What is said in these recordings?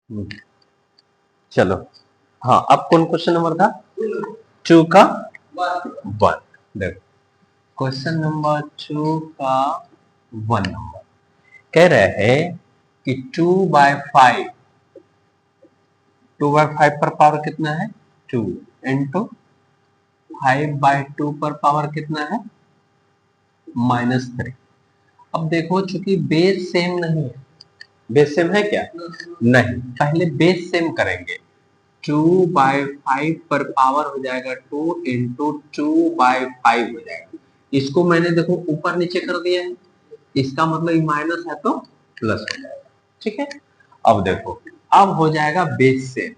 चलो, हाँ, अब कौन क्वेश्चन नंबर था? 2 का 1। देखो, क्वेश्चन नंबर 2 का 1 नंबर कह रहे हैं कि 2/5 पर पावर कितना है? 2 इंटू 5/2 पर पावर कितना है? -3। अब देखो, चूंकि बेस सेम नहीं है, बेस सेम है क्या? नहीं, पहले बेस सेम करेंगे। 2/5 पर पावर हो जाएगा 2 इंटू 2/5 हो जाएगा। इसको मैंने देखो ऊपर नीचे कर दिया है, इसका मतलब ये माइनस है तो प्लस हो जाएगा। ठीक है, अब देखो, अब हो जाएगा बेस सेम।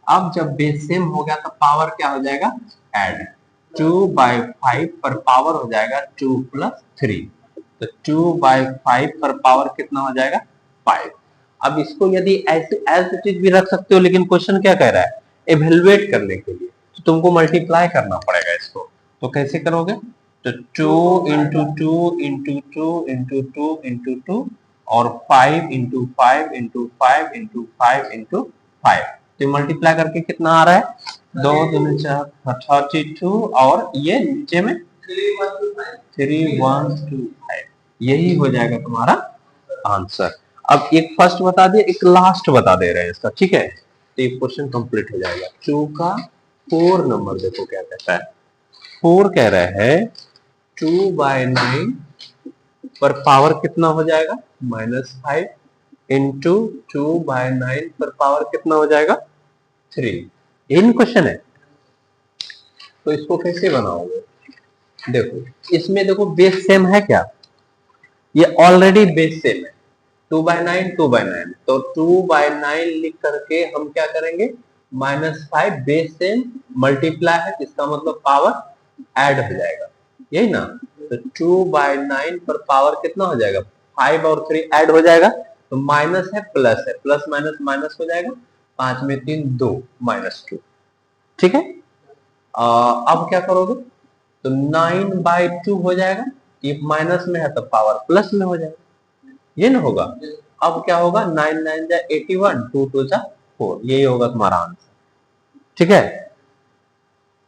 अब जब बेस सेम हो गया तो पावर क्या हो जाएगा? ऐड। 2/5 पर पावर हो जाएगा 2 + 3, तो 2/5 पर पावर कितना हो जाएगा? 5। अब इसको यदि ऐसे एज इट इज भी रख सकते हो, लेकिन क्वेश्चन क्या कह रहा है? इवेलुएट करने के लिए तो तुमको मल्टीप्लाई करना पड़ेगा इसको। तो कैसे करोगे? तो 2 इंटू 2 इंटू 2 इंटू 2 इंटू 2 और 5 इंटू 5 इंटू 5 इंटू 5 इंटू 5। तो मल्टीप्लाई करके कितना आ रहा है? 2 दूनी 4, 32 और ये नीचे में 3125। यही हो जाएगा तुम्हारा आंसर। अब एक फर्स्ट बता दिए, एक लास्ट बता दे रहे हैं इसका। ठीक है, तो ये क्वेश्चन कंप्लीट हो जाएगा। 2 का 4 नंबर देखो क्या कहता है। 4 कह रहे हैं 2/9 पर पावर कितना हो जाएगा? -5 इंटू 2/9 पर पावर कितना हो जाएगा? 3। इन क्वेश्चन है, तो इसको कैसे बनाओगे? देखो, इसमें देखो बेस सेम है क्या? ये ऑलरेडी बेस सेम है। 2/9 2/9, तो 2/9 लिख करके हम क्या करेंगे? -5 बेस सेम मल्टीप्लाई है, इसका मतलब पावर ऐड हो जाएगा, यही ना? तो 2/9 पर पावर कितना हो जाएगा? 5 और 3 ऐड हो जाएगा, तो माइनस है प्लस है, प्लस माइनस माइनस हो जाएगा। 5 में 3 2 -2। ठीक है, अब क्या करोगे? तो 9/2 हो जाएगा, ये माइनस में है तो पावर प्लस में हो जाएगा, ये ना होगा। अब क्या होगा? 9 9 जा 81, 2 2 जा 4, यही होगा तुम्हारा आंसर। ठीक है,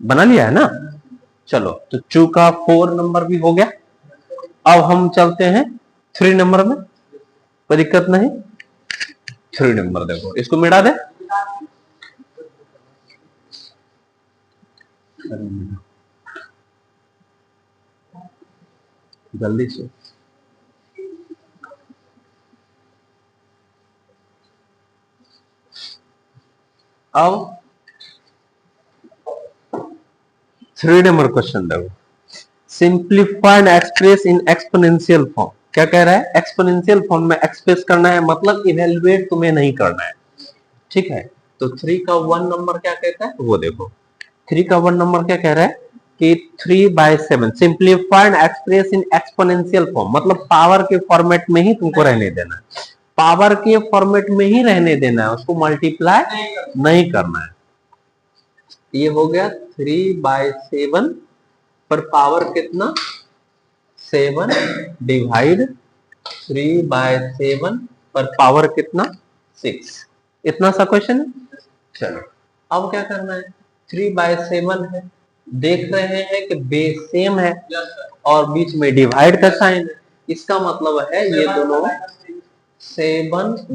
बना लिया है ना? चलो, तो 2 का 4 नंबर भी हो गया। अब हम चलते हैं 3 नंबर में, कोई दिक्कत नहीं। 3 नंबर देखो, इसको मिटा दे जल्दी से। अब 3 नंबर क्वेश्चन देखो। Simplified express in exponential form. क्या कह रहा है? एक्सपोनेंशियल फॉर्म में एक्सप्रेस करना है, मतलब इवेलुएट तुम्हें नहीं करना है। ठीक है, तो 3 का 1 नंबर क्या कहता है वो देखो। 3 का 1 नंबर क्या कह रहा है कि 3/7 simplified express in exponential form, मतलब पावर के फॉर्मेट में ही तुमको रहने देना है। पावर के फॉर्मेट में ही रहने देना है, उसको मल्टीप्लाई नहीं करना है। ये हो गया 3/7 पर पावर कितना? 7 डिवाइड 3/7 पर पावर कितना? 6। इतना सा क्वेश्चन है। चलो, अब क्या करना है? 3/7 है, देख रहे हैं कि बेस सेम है और बीच में डिवाइड का साइन है, इसका मतलब है ये दोनों 7 -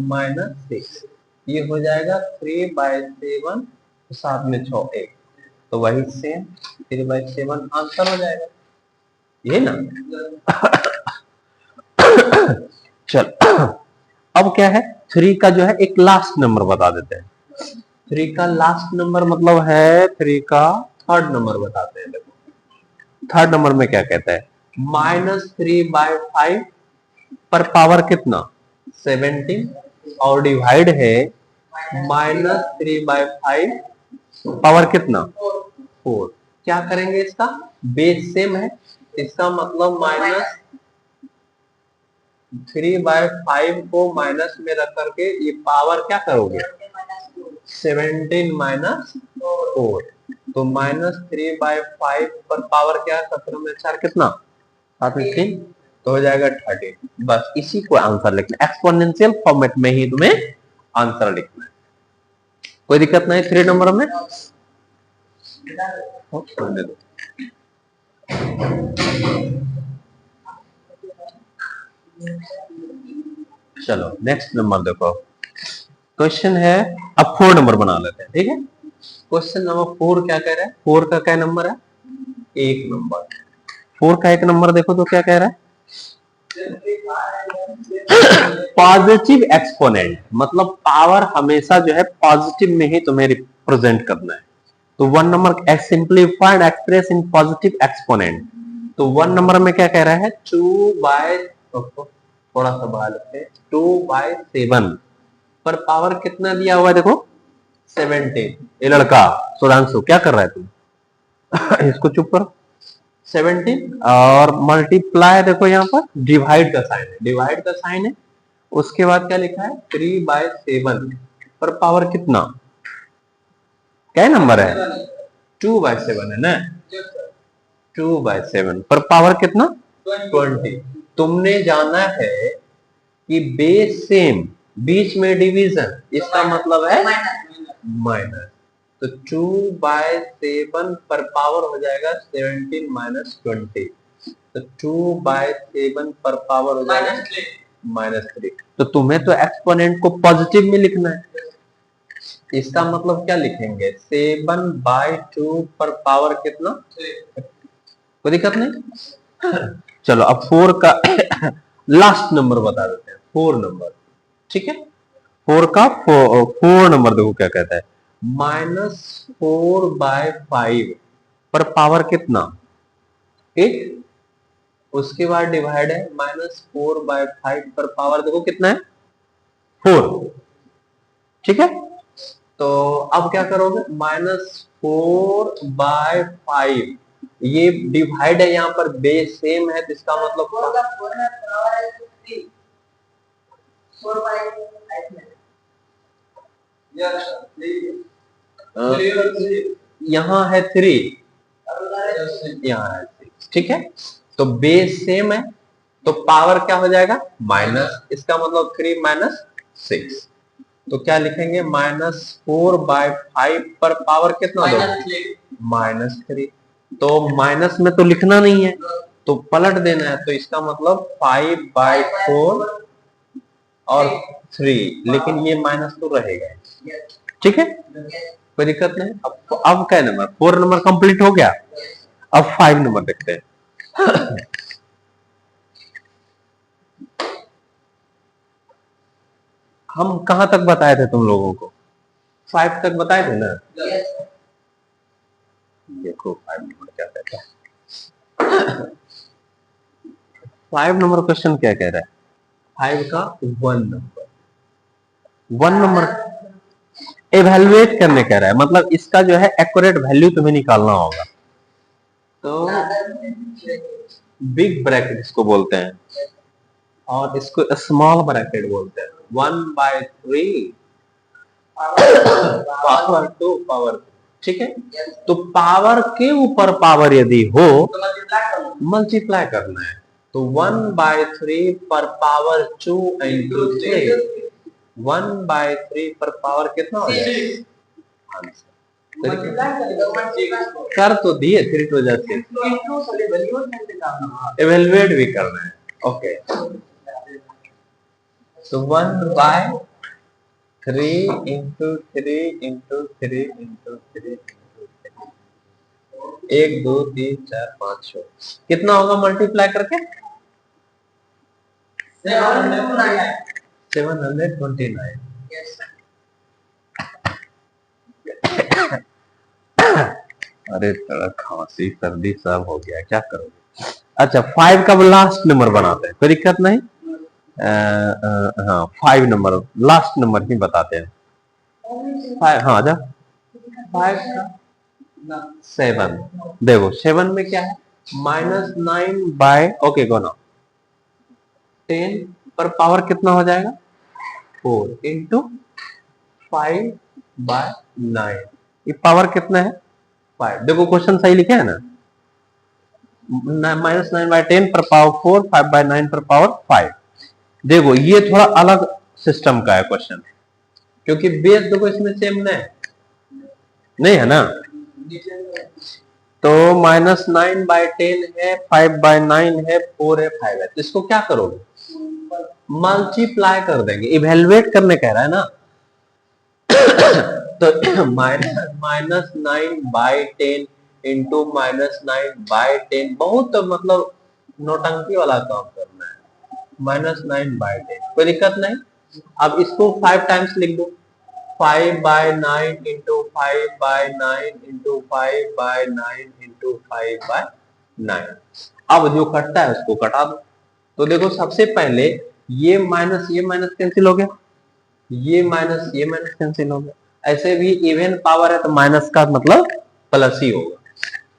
6, ये हो जाएगा 3/7, साथ में 6 1, तो वही सेम 3/7 आंसर हो जाएगा, ये ना? चल, अब क्या है? 3 का जो है एक लास्ट नंबर बता देते हैं। 3 का लास्ट नंबर मतलब है 3 का थर्ड नंबर बताते हैं। देखो, थर्ड नंबर में क्या कहता है? -3/5 पर पावर कितना? 17 और डिवाइड है -3/5 पावर कितना? 4। क्या करेंगे? इसका बेस सेम है, इसका मतलब -3/5 को माइनस में रख करके ये पावर क्या करोगे? 17 - 4, तो -3/5 पर पावर क्या? 17 में 4 कितना? 7 में 3, तो हो जाएगा 13। बस इसी को आंसर लिखना है, एक्सपोनेंशियल फॉर्मेट में ही तुम्हें आंसर लिखना है। कोई दिक्कत नहीं 3 नंबर में। दे दो। चलो नेक्स्ट नंबर देखो, क्वेश्चन है, अब 4 नंबर बना लेते हैं, ठीक है। क्वेश्चन नंबर 4 क्या कह रहा है, 4 का क्या नंबर है, 1 नंबर। 4 का 1 नंबर देखो तो क्या कह रहा है, पॉजिटिव एक्सपोनेंट, मतलब पावर हमेशा जो है पॉजिटिव में ही तुम्हें रिप्रेजेंट करना है। तो 1 number simplified express in positive exponent. तो 1 नंबर में क्या कह रहा है, 2/, थोड़ा सा बढ़ा लेते हैं, 2/7 पर पावर कितना दिया हुआ है देखो 17। ये लड़का सुधांशु क्या कर रहा है तुम इसको चुप करो। 17 और मल्टीप्लाई देखो यहाँ पर डिवाइड का साइन है, डिवाइड का साइन है। उसके बाद क्या लिखा है 3/7 पर पावर कितना, क्या नंबर है 2/7 है ना, 2/7 पर पावर कितना 20। तुमने जाना है कि बेस सेम, बीच में डिवीजन, इसका मतलब है माइनस। तो 2/7 पर पावर हो जाएगा 17 - 20। तो 2/7 पर पावर हो जाएगा -3। तो तुम्हें तो एक्सपोनेंट को पॉजिटिव में लिखना है, इसका मतलब क्या लिखेंगे 7/2 पर पावर कितना, कोई दिक्कत नहीं। चलो अब 4 का लास्ट नंबर बता देते हैं, 4 नंबर, ठीक है। 4 का 4 नंबर देखो क्या कहता है, -4/5 पर पावर कितना 8। उसके बाद डिवाइड है -4/5 पर पावर देखो कितना है 4, ठीक है। तो अब क्या करोगे -4/5, ये डिवाइड है, यहाँ पर बेस सेम है तो इसका मतलब यहाँ है 3, यहाँ है 6, ठीक है। तो बेस सेम है तो पावर क्या हो जाएगा माइनस, इसका मतलब 3 - 6। तो क्या लिखेंगे -4/5 पर पावर कितना दो -3। तो माइनस में तो लिखना नहीं है तो पलट देना है, तो इसका मतलब 5/4 और 3, लेकिन ये माइनस तो रहेगा, ठीक है, कोई दिक्कत नहीं। अब क्या नंबर 4 नंबर कंप्लीट हो गया। अब 5 नंबर देखते हैं। हम कहां तक बताए थे तुम लोगों को, 5 तक बताए थे ना। देखो 5 नंबर क्या कहता है, 5 नंबर क्वेश्चन क्या कह रहा है, 5 का 1 नंबर, 1 नंबर एवेल्युएट करने कह रहा है, मतलब इसका जो है एक्यूरेट वैल्यू तुम्हें निकालना होगा। तो बिग ब्रैकेट इसको बोलते हैं और इसको स्मॉल ब्रैकेट बोलते हैं। 1/3 पावर 2 पावर, ठीक है। तो पावर के ऊपर पावर यदि हो मल्टीप्लाई करना है, तो 1/3 पर पावर 2 इंटू 3, 1/3 पर पावर कितना हो जाएगा, कर तो दिए 3 की वजह से एवेल्युएट भी करना है, ओके। तो 1/3 इंटू 3 इंटू 3 इंटू 3 1 2 3 4 5 6 कितना होगा मल्टीप्लाई करके 729। अरे थोड़ा खांसी सर्दी सब हो गया, क्या करोगे। अच्छा 5 का लास्ट नंबर बनाते हैं, कोई दिक्कत नहीं। हाँ 5 नंबर लास्ट नंबर ही बताते हैं। 5, हाँ जा 5 का 7 देखो 7 में क्या है -9 ओके गो ना 10 पर पावर कितना हो जाएगा 4 इंटू 5/9, ये पावर कितना है 5। देखो क्वेश्चन सही लिखे है ना, -9/10 पर पावर 4, 5/9 पर पावर 5। देखो ये थोड़ा अलग सिस्टम का है क्वेश्चन, क्योंकि बेस देखो इसमें सेम नहीं है, नहीं है ना, तो -9/10 है, 5/9 है, 4 है, 5 है, तो इसको क्या करोगे, मल्टीप्लाई कर देंगे, इवेलुएट करने कह रहा है ना। तो -9/10 इंटू -9/10 बहुत मतलब नौटंकी वाला काम करना है। -9/10 कोई दिक्कत नहीं। अब इसको 5 टाइम्स लिख दो, 5/9 इंटू 5/9 इंटू 5/9 इंटू 5/9। अब जो कटता है उसको कटा दो। तो देखो सबसे पहले ये माइनस कैंसिल हो गया, ये माइनस कैंसिल हो गया। ऐसे भी इवन पावर है तो माइनस का मतलब प्लस ही होगा।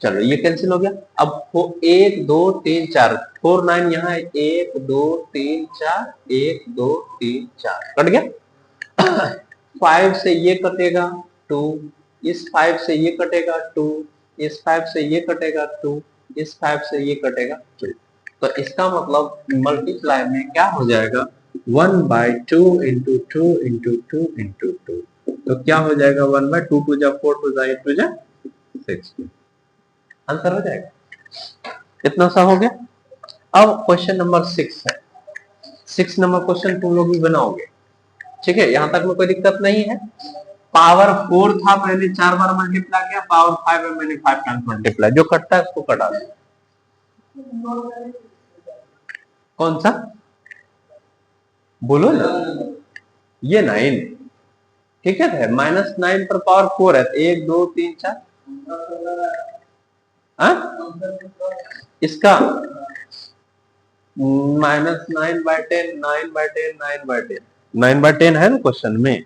चलो ये कैंसिल हो गया। अब 1 2 3 4 4 9 यहाँ है, 1 2 3 4 1 2 3 4 कट गया। 5 से ये कटेगा 2, इस 5 से ये कटेगा 2, इस 5 से ये कटेगा 2, इस 5 से ये कटेगा 2। तो इसका मतलब मल्टीप्लाई में क्या हो जाएगा, 1/2 इंटू 2 इंटू 2 इंटू 2। तो क्या हो जाएगा, 1/2 2 जा 4 2 जा 8 2 जा 6। आंसर हो जाएगा। इतना सा हो गया। अब क्वेश्चन नंबर 6 है। 6 नंबर क्वेश्चन तुम लोग भी बनाओगे, ठीक है, यहां तक में कोई दिक्कत नहीं है। पावर 4 था, मैंने 4 बार मल्टीप्लाई किया, पावर 5 है, मैंने 5 टाइम्स मल्टीप्लाई, जो कटता है उसको कटा दो। कौन सा बोलो ना, ये 9, ठीक है, -9 पर पावर 4 है, 1 2 3 4। इसका -9/10 9/10 9/10 9/10 है ना क्वेश्चन में।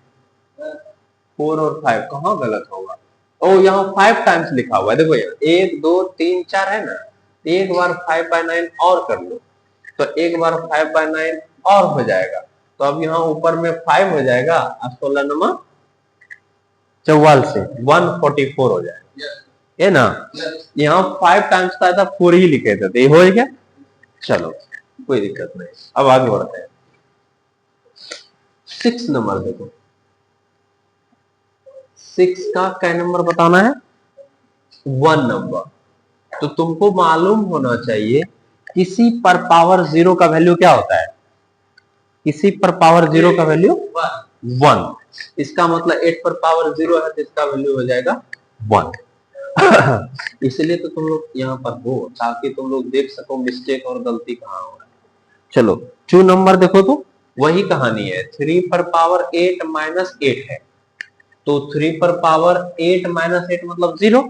4 और 5 कहाँ गलत होगा, ओ यहाँ 5 टाइम्स लिखा हुआ है, देखो यहाँ 1 2 3 4 है ना, एक बार 5/9 और कर लो, तो एक बार 5/9 और हो जाएगा। तो अब यहाँ ऊपर में 5 हो जाएगा, अब 16 नंबर 44 से 144 हो जाएगा, है ना। यहाँ 5 टाइम्स था, 4 ही लिखे थे, तो ये हो गया। चलो कोई दिक्कत नहीं, अब आगे बढ़ते हैं। 6 नंबर देखो, 6 का क्या नंबर बताना है, 1 नंबर। तो तुमको मालूम होना चाहिए किसी पर पावर 0 का वैल्यू क्या होता है, किसी पर पावर 0 का वैल्यू 1। इसका मतलब 8 पर पावर 0 है तो इसका वैल्यू हो जाएगा 1। इसलिए तो तुम लोग यहाँ पर हो, ताकि तुम लोग देख सको मिस्टेक और गलती कहाँ हो रहा है। चलो 2 नंबर देखो, तो वही कहानी है, 3 पर पावर 8 -8 है, तो 3 पर पावर 8 -8 मतलब 0,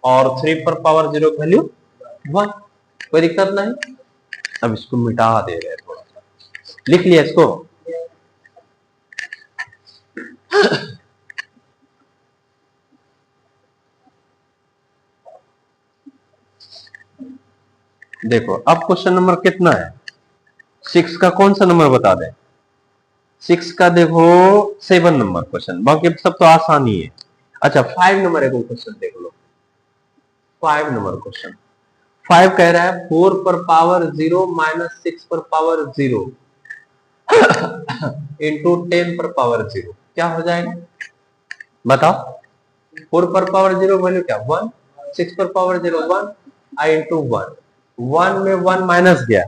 और 3 पर पावर 0 की वैल्यू 1। कोई दिक्कत नहीं। अब इसको मिटा दे रहे हैं, थोड़ा सा लिख लिया इसको। देखो अब क्वेश्चन नंबर कितना है, 6 का कौन सा नंबर बता दें, 6 का देखो 7 नंबर क्वेश्चन, बाकी सब तो आसान ही है। अच्छा 5 नंबर एक क्वेश्चन देख लो, 5 नंबर क्वेश्चन। 5 कह रहा है 4 पर पावर 0 -6 पर पावर 0 इंटू 10 पर पावर 0, क्या हो जाएगा बताओ। 4 पर पावर 0 वैल्यू क्या 1, 6 पर पावर 0 1, आई इंटू 1, 1 में 1 माइनस गया,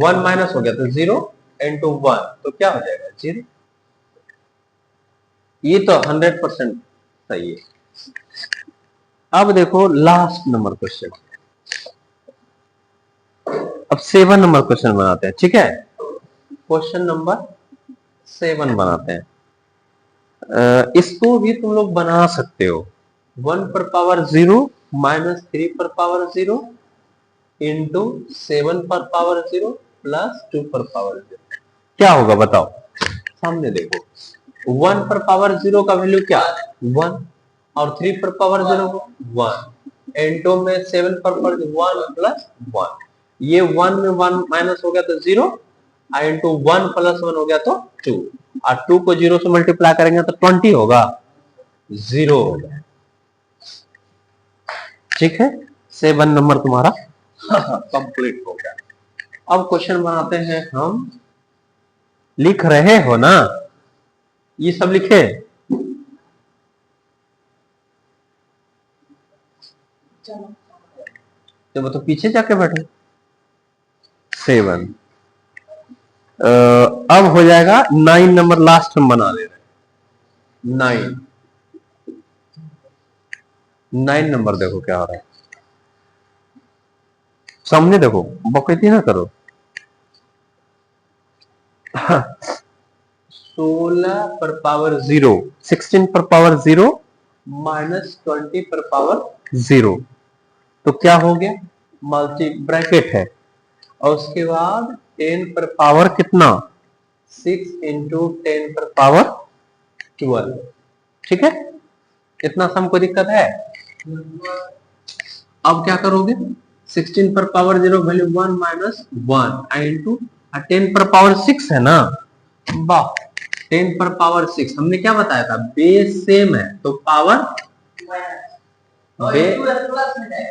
1 माइनस हो गया तो 0 इंटू 1, तो क्या हो जाएगा 0। ये तो 100% सही है। अब देखो लास्ट नंबर क्वेश्चन, अब 7 नंबर क्वेश्चन बनाते हैं, ठीक है, क्वेश्चन नंबर 7 बनाते हैं। इसको भी तुम लोग बना सकते हो, 1 पर पावर 0 -3 पर पावर 0 इंटू 7 पर पावर 0 प्लस 2 पर पावर 0, क्या होगा बताओ। सामने देखो, 1 पर पावर 0 का वैल्यू क्या 1, और 3 पर पावर 0 1, इंटू में 7 पर पावर 1 प्लस 1, ये 1 में 1 माइनस हो गया तो 0, इंटू 1 प्लस 1 हो गया तो 2, और 2 को 0 से मल्टीप्लाई करेंगे तो 20 होगा, 0 हो गया, ठीक है। 7 नंबर तुम्हारा कंप्लीट हो गया। अब क्वेश्चन बनाते हैं हम, लिख रहे हो ना, ये सब लिखे, तो वो तो पीछे जाके बैठे 7। अब हो जाएगा 9 नंबर, लास्ट हम बना दे रहे हैं 9। 9 नंबर देखो क्या हो रहा है, सामने देखो, बकैती ना करो। 16 पर पावर 0, 16 पर पावर 0 माइनस 20 पर पावर 0, तो क्या हो गया, मल्टी ब्रैकेट है, और उसके बाद 10 पर पावर कितना, 6 इंटू 10 पर पावर 12। ठीक है, इतना सम कोई दिक्कत है। अब क्या करोगे, 16 पर पावर 0 वैल्यू 1 माइनस 1 इंटू 10 पर पावर 6 है ना, वाह, 10 पर पावर 6 हमने क्या बताया था, बेस सेम है तो पावर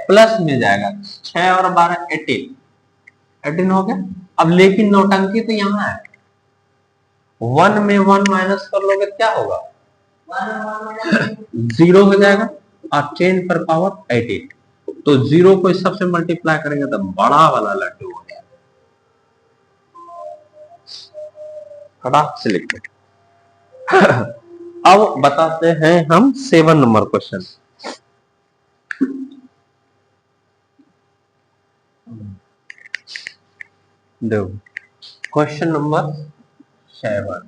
प्लस में जाएगा, 6 और 12 18 हो गया। अब लेकिन नौटंकी तो यहाँ है, 1 में 1 माइनस कर लोगे क्या होगा, 0 हो जाएगा, और 10 पर पावर 18, तो 0 को इस सबसे मल्टीप्लाई करेंगे तो बड़ा वाला लड्डू हो जाएगा। फटाक से लिखते अब बताते हैं हम 7 नंबर क्वेश्चन। देखो क्वेश्चन नंबर 7,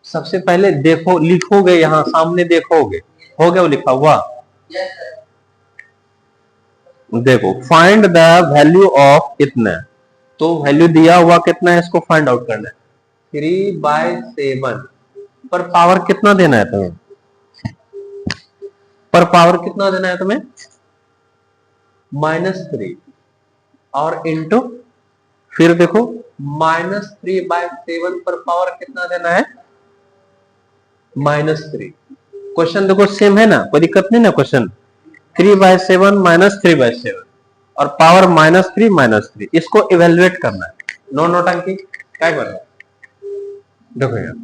सबसे पहले देखो, लिखोगे यहां सामने, देखोगे हो गया वो लिखा हुआ। देखो फाइंड द वैल्यू ऑफ इतना, तो वैल्यू दिया हुआ कितना है, इसको फाइंड आउट करना है। 3/7 पर पावर कितना देना है तुम्हें, पर पावर कितना देना है तुम्हें, -3, और इंटू, फिर देखो -3/7 पर पावर कितना देना है, -3। क्वेश्चन देखो सेम है ना, कोई दिक्कत नहीं ना, क्वेश्चन 3/7 -3/7 और पावर -3, इसको इवेल्युएट करना है, नो नोटंकी क्या कर रहे हैं। देखो यार,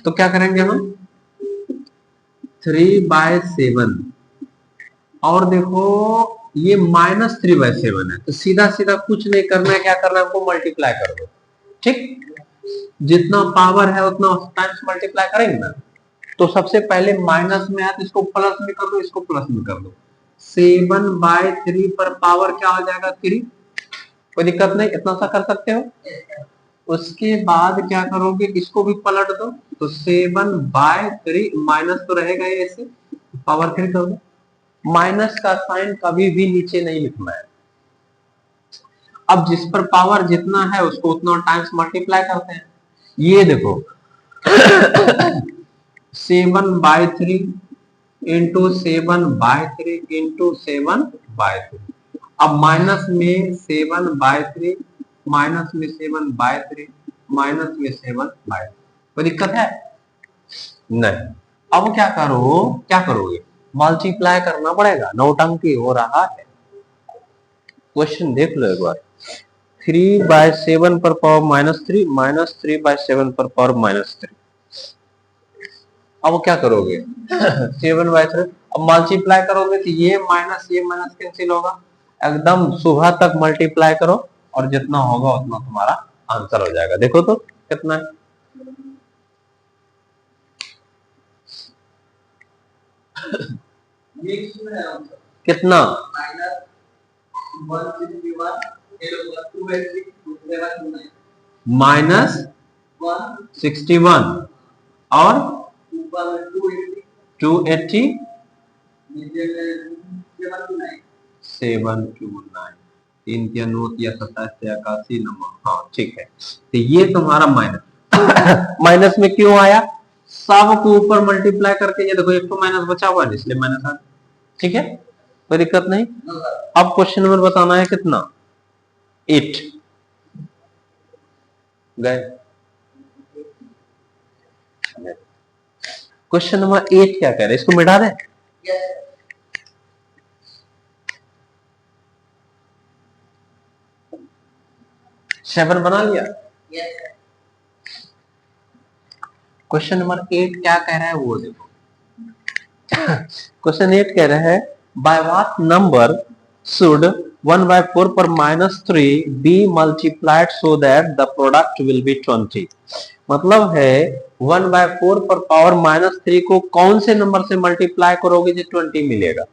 तो क्या करेंगे हम, 3/7 और देखो ये -3/7 है, तो सीधा सीधा कुछ नहीं करना है, क्या करना है हमको, मल्टीप्लाई कर दो। ठीक, जितना पावर है उतना टाइम्स मल्टीप्लाई करेंगे ना, तो सबसे पहले माइनस में है तो इसको प्लस में कर दो, इसको प्लस में कर दो, 7/3 पर पावर क्या हो जाएगा, 3, कोई दिक्कत नहीं, इतना सा कर सकते हो। उसके बाद क्या करोगे, इसको भी पलट दो, तो 7/3 माइनस तो रहेगा ये, ऐसे पावर 3 कर दो। माइनस का साइन कभी भी नीचे नहीं लिखना है, अब जिस पर पावर जितना है उसको उतना टाइम्स मल्टीप्लाई करते हैं। ये देखो 7/3 इंटू 7/3 इंटू 7/3, अब माइनस में 7/3, माइनस में 7/3, माइनस में 7/3, कोई दिक्कत है नहीं। अब क्या करोगे, मल्टीप्लाई करना पड़ेगा, नौटंकी हो रहा है। क्वेश्चन देख लो एक बार, 3/7 पर पावर -3, -3/7 पर पावर -3, अब क्या करोगे 7/3, अब मल्टीप्लाई करोगे तो ये माइनस कैंसिल होगा, एकदम सुबह तक मल्टीप्लाई करो और जितना होगा उतना तुम्हारा आंसर हो जाएगा। देखो तो कितना है, कितना, -61 और 280 729, 3 या 27 या 81 नंबर, हाँ ठीक है। तो ये तुम्हारा माइनस माइनस में क्यों आया, सब को ऊपर मल्टीप्लाई करके, ये देखो एक तो माइनस बचा हुआ है इसलिए माइनस आ, ठीक है, कोई दिक्कत नहीं। अब क्वेश्चन नंबर बताना है कितना, 8 गए। क्वेश्चन नंबर 8 क्या कह रहे हैं, इसको मिटा दें, सेवन बना लिया। क्वेश्चन नंबर 8 क्या कह रहा है वो देखो। क्वेश्चन 8 कह रहा है, बाय व्हाट नंबर should 1/4 पर -3 be multiplied so that the product will be 20। मतलब है 1/4 पर पावर -3 को कौन से नंबर से मल्टीप्लाई करोगे जो 20 मिलेगा।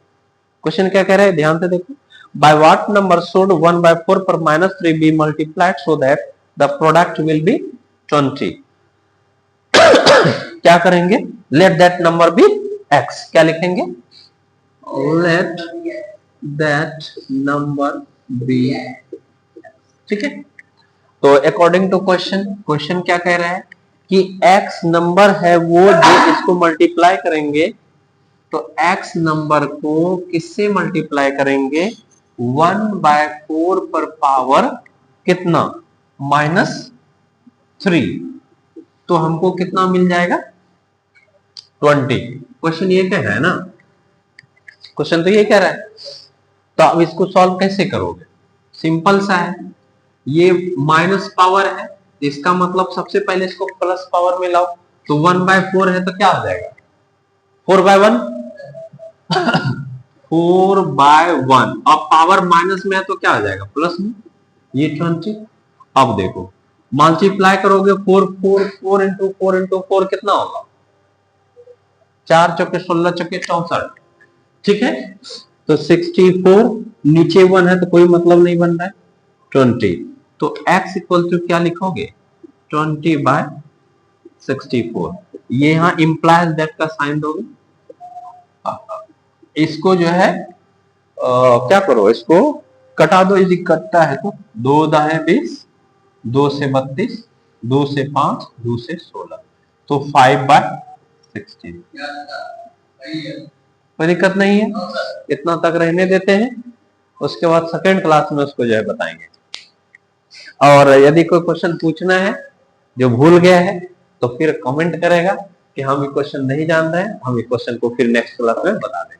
क्वेश्चन क्या कह रहा है, ध्यान से देखो। By what number should 1/4 पर -3 be multiplied so that the product will be 20। क्या करेंगे, let that number be x। क्या लिखेंगे, let that number be, ठीक है। तो अकॉर्डिंग टू क्वेश्चन, क्वेश्चन क्या कह रहा है कि x नंबर है वो जो इसको मल्टीप्लाई करेंगे, तो x नंबर को किससे मल्टीप्लाई करेंगे, 1/4 पर पावर कितना -3, तो हमको कितना मिल जाएगा 20। क्वेश्चन ये कह रहा है ना, क्वेश्चन तो ये कह रहा है। तो अब इसको सॉल्व कैसे करोगे, सिंपल सा है, ये माइनस पावर है, इसका मतलब सबसे पहले इसको प्लस पावर में लाओ, तो 1/4 है तो क्या हो जाएगा 4/1 4/1। अब पावर माइनस में है तो क्या हो जाएगा प्लस में, ये 20। अब देखो मल्टीप्लाई करोगे 4 इंटू 4 कितना होगा, 4 चौके 16 चौके 64, ठीक है। तो 64 नीचे 1 है तो कोई मतलब नहीं बन रहा है 20, तो x इक्वल टू क्या लिखोगे 20/64। ये यहां इंप्लाइज दैट का साइन दोगे, इसको जो है क्या करो, इसको कटा दो, यदि कटता है तो 2 दाएं 20, 2 से 32, 2 से 5, 2 से 16, तो 5/16। कोई दिक्कत नहीं है, इतना तक रहने देते हैं, उसके बाद सेकंड क्लास में उसको जो है बताएंगे। और यदि कोई क्वेश्चन पूछना है जो भूल गया है तो फिर कमेंट करेगा कि हम ये क्वेश्चन नहीं जान रहे हैं, हम ये क्वेश्चन को फिर नेक्स्ट क्लास में बता देंगे।